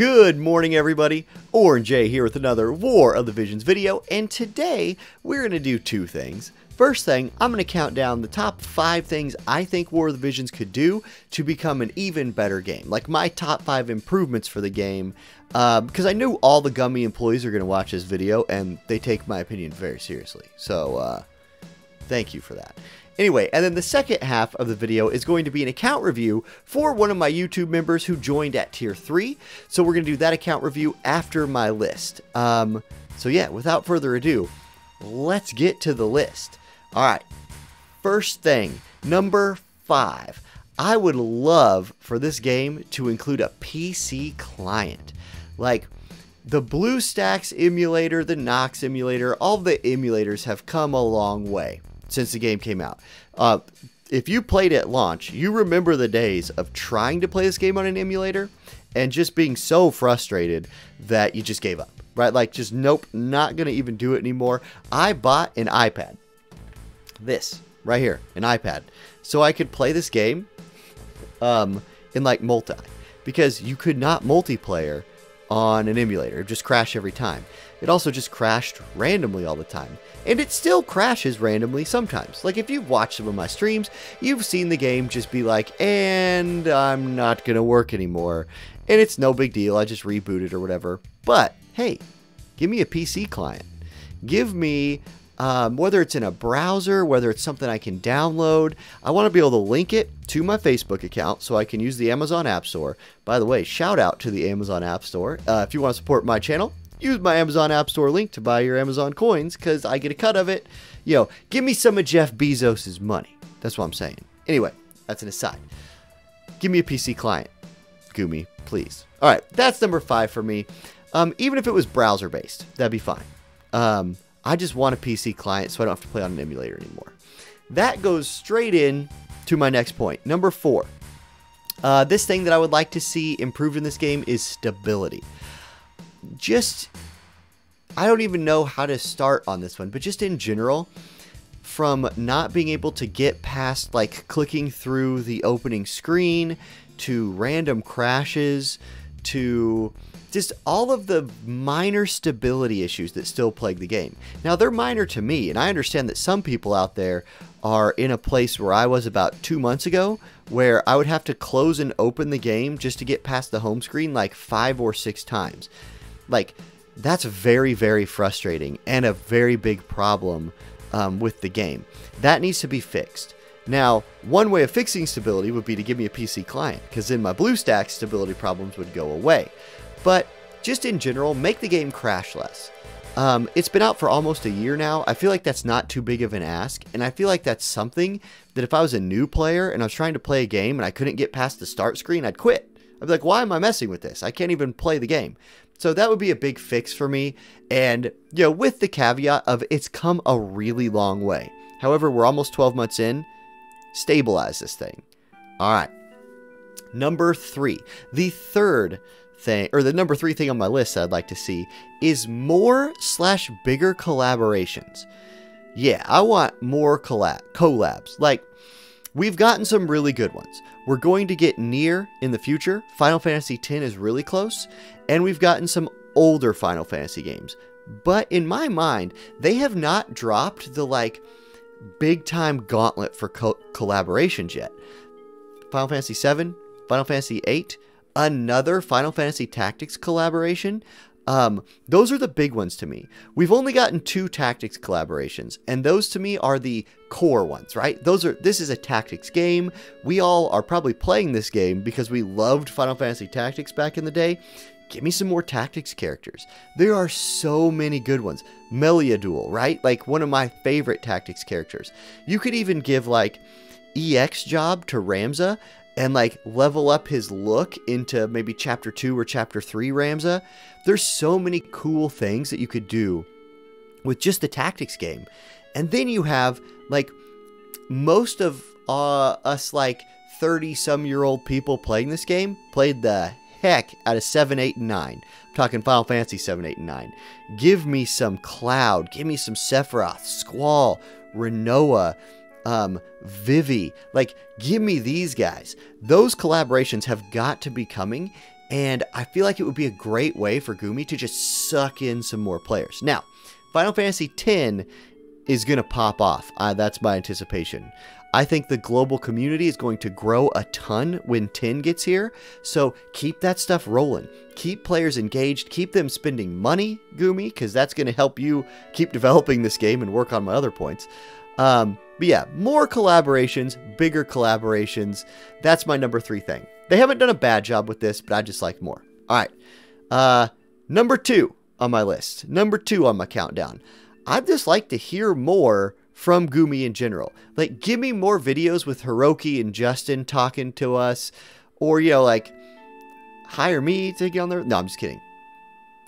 Good morning, everybody. Jayy here with another War of the Visions video, and today we're going to do two things. First thing, I'm going to count down the top 5 things I think War of the Visions could do to become an even better game. Like my top 5 improvements for the game, because I know all the Gummy employees are going to watch this video, and they take my opinion very seriously. So, thank you for that. Anyway, and then the second half of the video is going to be an account review for one of my YouTube members who joined at tier 3. So we're going to do that account review after my list. So yeah, without further ado, let's get to the list. Alright, first thing, number 5. I would love for this game to include a PC client. Like, the BlueStacks emulator, the Nox emulator, all the emulators have come a long way since the game came out. If you played at launch, you remember the days of trying to play this game on an emulator and just being so frustrated that you just gave up, right? Like, just nope, not gonna even do it anymore. I bought an iPad. This right here, an iPad, so I could play this game in like multi, because you could not multiplayer on an emulator. It just crashed every time. It also just crashed randomly all the time. And it still crashes randomly sometimes. Like, if you've watched some of my streams, you've seen the game just be like, and I'm not gonna work anymore. And it's no big deal, I just reboot it or whatever. But, hey, give me a PC client. Give me, whether it's in a browser, whether it's something I can download, I want to be able to link it to my Facebook account so I can use the Amazon App Store. By the way, shout out to the Amazon App Store. If you want to support my channel, use my Amazon App Store link to buy your Amazon coins, because I get a cut of it. Yo, give me some of Jeff Bezos' money. That's what I'm saying. Anyway, that's an aside. Give me a PC client. Gumi, please. Alright, that's number 5 for me. Even if it was browser-based, that'd be fine. I just want a PC client so I don't have to play on an emulator anymore. That goes straight in to my next point. Number 4. This thing that I would like to see improved in this game is stability. I don't even know how to start on this one, but just in general, from not being able to get past like clicking through the opening screen, to random crashes, to just all of the minor stability issues that still plague the game. Now, they're minor to me, and I understand that some people out there are in a place where I was about 2 months ago, where I would have to close and open the game just to get past the home screen like 5 or 6 times. Like, that's very, very frustrating and a very big problem with the game. That needs to be fixed. Now, one way of fixing stability would be to give me a PC client, because then my BlueStacks stability problems would go away. But just in general, make the game crash less. It's been out for almost a year now. I feel like that's not too big of an ask, and I feel like that's something that if I was a new player and I was trying to play a game and I couldn't get past the start screen, I'd quit. I'd be like, why am I messing with this? I can't even play the game. So that would be a big fix for me, and you know, with the caveat of it's come a really long way. However, we're almost 12 months in. Stabilize this thing. Alright. Number 3. The third thing, or the number 3 thing on my list I'd like to see is more/bigger collaborations. Yeah, I want more collabs. Like, we've gotten some really good ones. We're going to get Nier in the future. Final Fantasy X is really close. And we've gotten some older Final Fantasy games. But in my mind, they have not dropped the, like, big-time gauntlet for collaborations yet. Final Fantasy VII, Final Fantasy VIII, another Final Fantasy Tactics collaboration. Those are the big ones to me. We've only gotten 2 Tactics collaborations, and those to me are the core ones, right? This is a Tactics game. We all are probably playing this game because we loved Final Fantasy Tactics back in the day. Give me some more Tactics characters. There are so many good ones. Meliadul, right? Like, one of my favorite Tactics characters. You could even give, like, EX job to Ramza and, like, level up his look into maybe Chapter 2 or Chapter 3 Ramza. There's so many cool things that you could do with just the Tactics game. And then you have, like, most of us, like, 30-some-year-old people playing this game played the heck out of 7, 8, and 9. I'm talking Final Fantasy 7, 8, and 9. Give me some Cloud. Give me some Sephiroth, Squall, Rinoa, Vivi. Like, give me these guys. Those collaborations have got to be coming, And I feel like it would be a great way for Gumi to just suck in some more players. Now, Final Fantasy X is going to pop off. That's my anticipation. I think the global community is going to grow a ton when 10 gets here. So keep that stuff rolling. Keep players engaged. Keep them spending money, Gumi, because that's going to help you keep developing this game and work on my other points. But yeah, more collaborations, bigger collaborations. That's my number 3 thing. They haven't done a bad job with this, but I just like more. All right. Number 2 on my list. Number 2 on my countdown. I'd just like to hear more from Gumi in general. Like, give me more videos with Hiroki and Justin talking to us. Or, you know, like, hire me to get on there. No, I'm just kidding.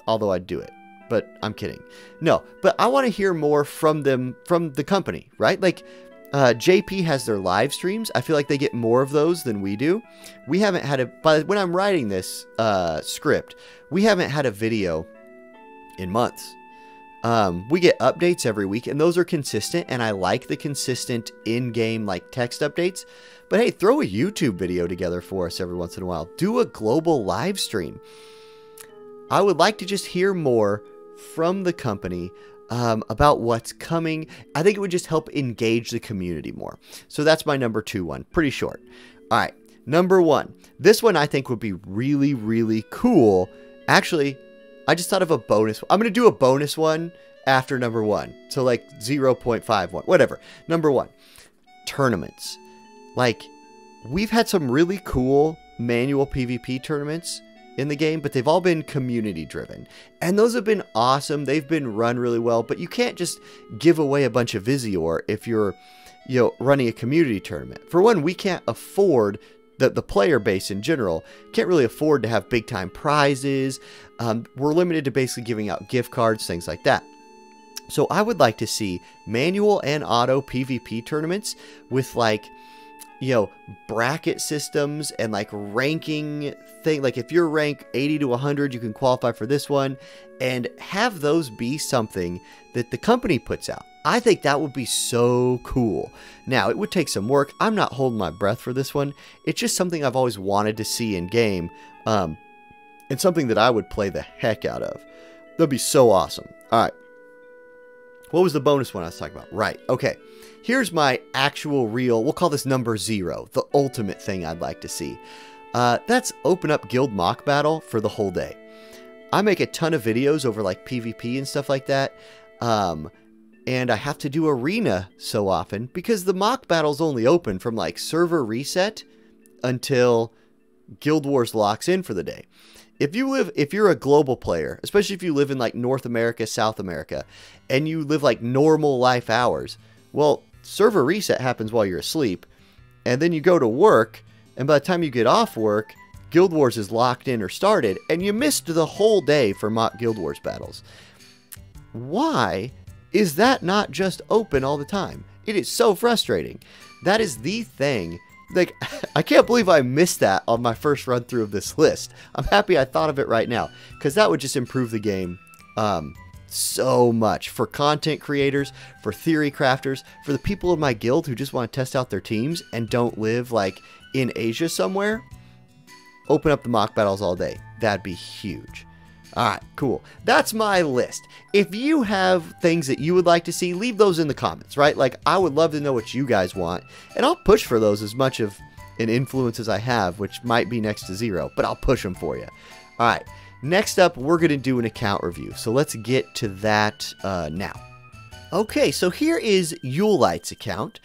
Although I'd do it. But I'm kidding. No, but I want to hear more from them, from the company, right? Like, JP has their live streams. I feel like they get more of those than we do. We haven't had when I'm writing this script, we haven't had a video in months. We get updates every week, and those are consistent, and I like the consistent in-game, like, text updates. But hey, throw a YouTube video together for us every once in a while. Do a global live stream. I would like to just hear more from the company about what's coming. I think it would just help engage the community more. So that's my number 2 one. Pretty short. All right, number 1. This one I think would be really, really cool. Actually, I just thought of a bonus. I'm going to do a bonus one after number 1. So like 0.51, whatever. Number 1, tournaments. Like, we've had some really cool manual PvP tournaments in the game, but they've all been community driven. And those have been awesome. They've been run really well, but you can't just give away a bunch of Visior if you're, you know, running a community tournament. For one, we can't afford the player base in general can't really afford to have big time prizes. We're limited to basically giving out gift cards, things like that. So I would like to see manual and auto PvP tournaments with, like, you know, bracket systems and like ranking thing. Like, if you're rank 80 to 100, you can qualify for this one, and have those be something that the company puts out. I think that would be so cool. Now, it would take some work. I'm not holding my breath for this one. It's just something I've always wanted to see in game, and something that I would play the heck out of. That'd be so awesome. All right. What was the bonus one I was talking about? Right. Okay. Here's my actual real, we'll call this number 0, the ultimate thing I'd like to see. That's open up guild mock battle for the whole day. I make a ton of videos over like PvP and stuff like that. And I have to do arena so often because the mock battle's only open from like server reset until Guild Wars locks in for the day. If you're a global player, especially if you live in like North America, South America, and you live like normal life hours, well, server reset happens while you're asleep, and then you go to work, and by the time you get off work, Guild Wars is locked in or started, and you missed the whole day for mock Guild Wars battles. Why is that not just open all the time? It is so frustrating. That is the thing. Like, I can't believe I missed that on my first run through of this list. I'm happy I thought of it right now, because that would just improve the game so much for content creators, for theory crafters, for the people in my guild who just want to test out their teams and don't live like in Asia somewhere. Open up the mock battles all day. That'd be huge. All right, cool. That's my list. If you have things that you would like to see, leave those in the comments, right? Like, I would love to know what you guys want, and I'll push for those as much of an influence as I have, which might be next to 0, but I'll push them for you. All right, next up, we're going to do an account review, so let's get to that now. Okay, so here is Yulight's account.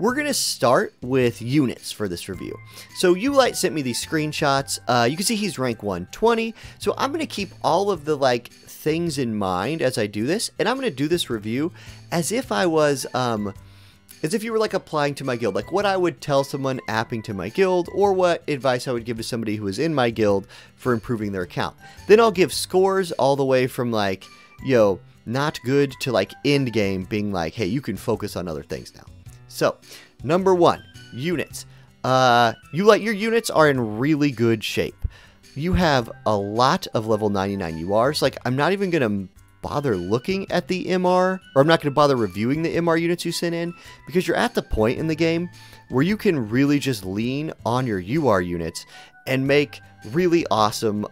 We're going to start with units for this review. So Yulight sent me these screenshots. You can see he's rank 120. So I'm going to keep all of the like things in mind as I do this. And I'm going to do this review as if I was, as if you were like applying to my guild. Like what I would tell someone apping to my guild, or what advice I would give to somebody who is in my guild for improving their account. Then I'll give scores all the way from like, you know, not good to like end game being like, hey, you can focus on other things now. So, number 1, units. Yulight, your units are in really good shape. You have a lot of level 99 URs. Like, I'm not even going to bother looking at the MR, or I'm not going to bother reviewing the MR units you sent in, because you're at the point in the game where you can really just lean on your UR units and make really awesome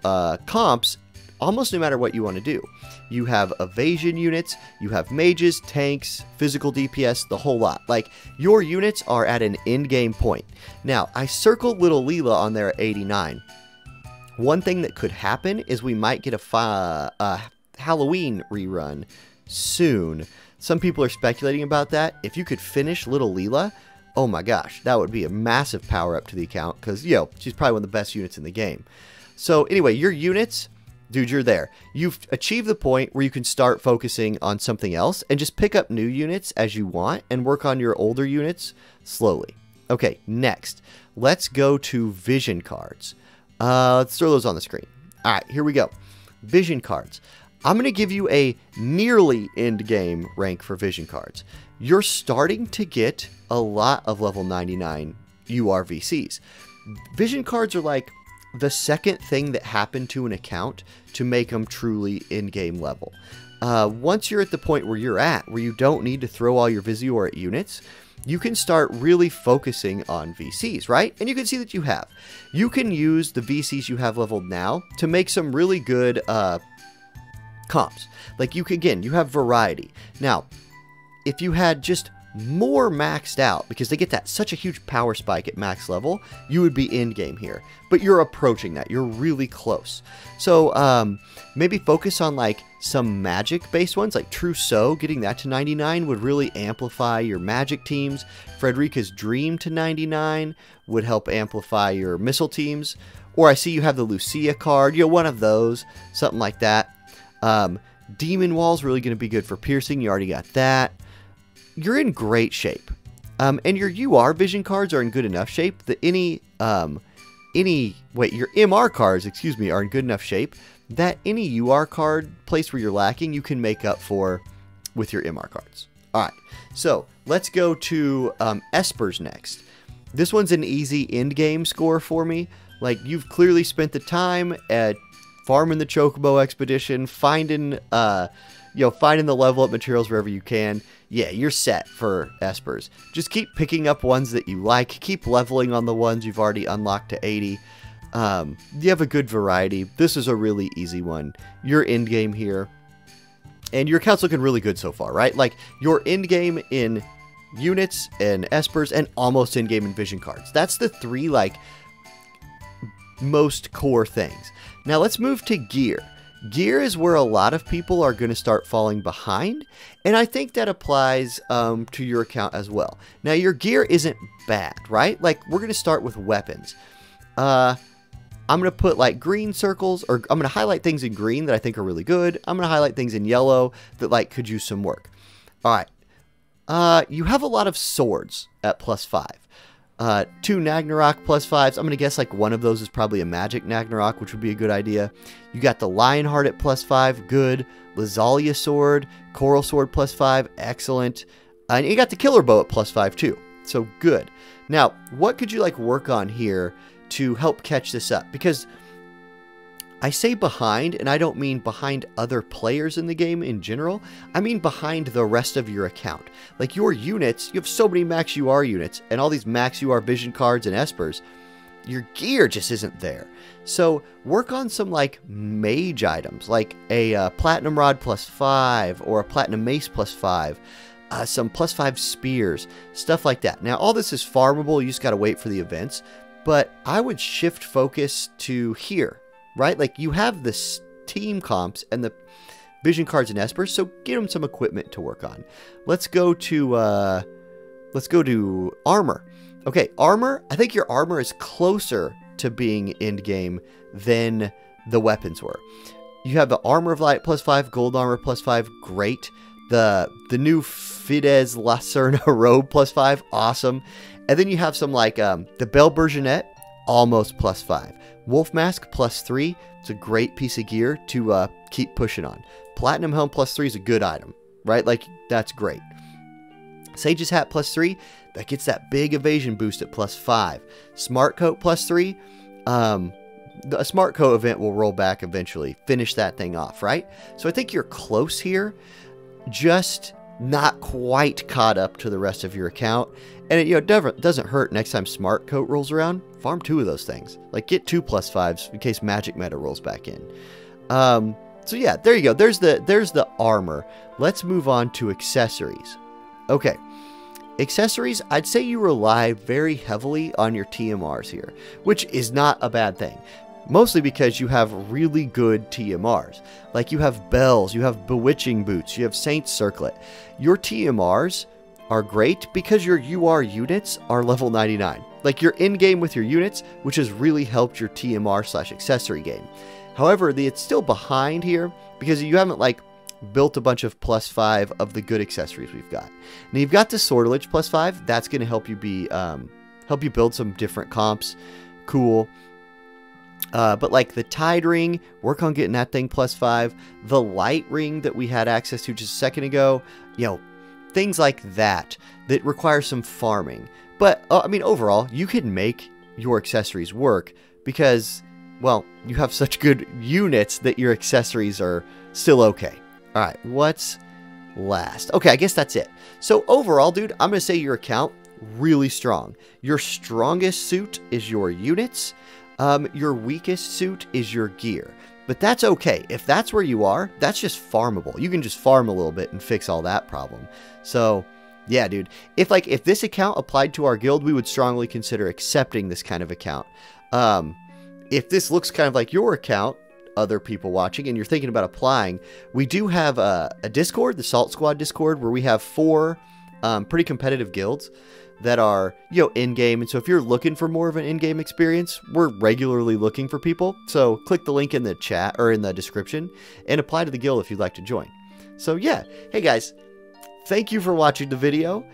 comps almost no matter what you want to do. You have evasion units, you have mages, tanks, physical DPS, the whole lot. Like, your units are at an in-game point. Now, I circled little Leela on there at 89. One thing that could happen is we might get a Halloween rerun soon. Some people are speculating about that. If you could finish little Leela, oh my gosh, that would be a massive power up to the account because, you know, she's probably one of the best units in the game. So anyway, your units, dude, you're there. You've achieved the point where you can start focusing on something else and just pick up new units as you want and work on your older units slowly. Okay, next, let's go to vision cards. Let's throw those on the screen. All right, here we go. Vision cards. I'm going to give you a nearly end game rank for vision cards. You're starting to get a lot of level 99 URVCs. Vision cards are like the second thing that happened to an account to make them truly in-game level. Once you're at the point where you're at, where you don't need to throw all your Visior at units, you can start really focusing on VCs, right? And you can see that you have. You can use the VCs you have leveled now to make some really good comps. Like, you have variety. Now, if you had just more maxed out, because they get that such a huge power spike at max level, you would be in game here. But you're approaching that. You're really close. So maybe focus on like some magic based ones, like Trousseau. Getting that to 99 would really amplify your magic teams. Frederica's Dream to 99 would help amplify your missile teams. Or I see you have the Lucia card, you know, one of those, something like that. Demon Wall's really going to be good for piercing. You already got that. You're in great shape. And your UR vision cards are in good enough shape that your MR cards, excuse me, are in good enough shape that any UR card place where you're lacking, you can make up for with your MR cards. All right, so let's go to Espers next. This one's an easy end game score for me. Like, you've clearly spent the time at farming the Chocobo expedition, finding the level up materials wherever you can. Yeah, you're set for Espers. Just keep picking up ones that you like. Keep leveling on the ones you've already unlocked to 80. You have a good variety. This is a really easy one. You're end game here. And your account's looking really good so far, right? Like, you're end game in units and Espers and almost end game in vision cards. That's the three, like, most core things. Now let's move to gear. Gear is where a lot of people are going to start falling behind, and I think that applies to your account as well. Now, your gear isn't bad, right? Like, we're going to start with weapons. I'm going to put like green circles, or I'm going to highlight things in green that I think are really good. I'm going to highlight things in yellow that like could use some work. All right. You have a lot of swords at +5. 2 Nagnarok +5s. I'm going to guess like one of those is probably a magic Nagnarok, which would be a good idea. You got the Lionheart at +5, good. Lazalia Sword, Coral Sword +5, excellent. And you got the Killer Bow at +5 too, so good. Now, what could you like work on here to help catch this up? Because I say behind, and I don't mean behind other players in the game in general. I mean behind the rest of your account. Like, your units, you have so many max UR units, and all these max UR vision cards and Espers. Your gear just isn't there. So work on some like mage items, like a Platinum Rod +5, or a Platinum Mace +5. Some +5 spears, stuff like that. Now, all this is farmable. You just got to wait for the events. But I would shift focus to here. Right? Like, you have the team comps and the vision cards and Espers, so give them some equipment to work on. Let's go to armor. Okay, armor. I think your armor is closer to being end game than the weapons were. You have the Armor of Light +5, Gold Armor +5, great. The new Fidesz Lacerna robe +5, awesome. And then you have some like the Belle Bourgeonet, almost +5. Wolf Mask +3, it's a great piece of gear to keep pushing on. Platinum Helm +3 is a good item, right? Like, that's great. Sage's Hat +3, that gets that big evasion boost at +5. Smart Coat +3, a Smart Coat event will roll back eventually. Finish that thing off, right? So I think you're close here. Just not quite caught up to the rest of your account. And it, you know, doesn't hurt next time Smart Coat rolls around. Farm 2 of those things. Like, get 2 +5s in case Magic Meta rolls back in. So yeah, there you go. There's the armor. Let's move on to accessories. Okay. Accessories, I'd say you rely very heavily on your TMRs here, which is not a bad thing. Mostly because you have really good TMRs. Like, you have bells, you have bewitching boots, you have Saint's Circlet. Your TMRs are great because your UR units are level 99. Like, you're in game with your units, which has really helped your TMR/accessory game. However, it's still behind here because you haven't, like, built a bunch of +5 of the good accessories we've got. Now, you've got the Sortilege +5. That's going to help you help you build some different comps. Cool. But like the Tide Ring, work on getting that thing +5. The Light Ring that we had access to just a second ago, you know, things like that require some farming. But, I mean, overall, you can make your accessories work because, well, you have such good units that your accessories are still okay. All right, what's last? Okay, I guess that's it. So overall, dude, I'm going to say your account, really strong. Your strongest suit is your units. Your weakest suit is your gear. But that's okay. If that's where you are, that's just farmable. You can just farm a little bit and fix all that problem. So, yeah, dude. If this account applied to our guild, we would strongly consider accepting this kind of account. If this looks kind of like your account, other people watching, and you're thinking about applying, we do have a Discord, the Salt Squad Discord, where we have 4 pretty competitive guilds that are, you know, in-game. And so if you're looking for more of an in-game experience, we're regularly looking for people. So click the link in the chat or in the description and apply to the guild if you'd like to join. So yeah, hey guys, thank you for watching the video.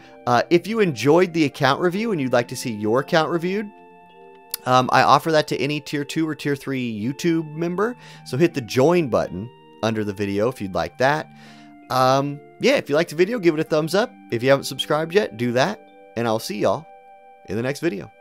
If you enjoyed the account review and you'd like to see your account reviewed, I offer that to any tier 2 or tier 3 YouTube member. So hit the join button under the video if you'd like that. Yeah, if you liked the video, give it a thumbs up. If you haven't subscribed yet, do that. And I'll see y'all in the next video.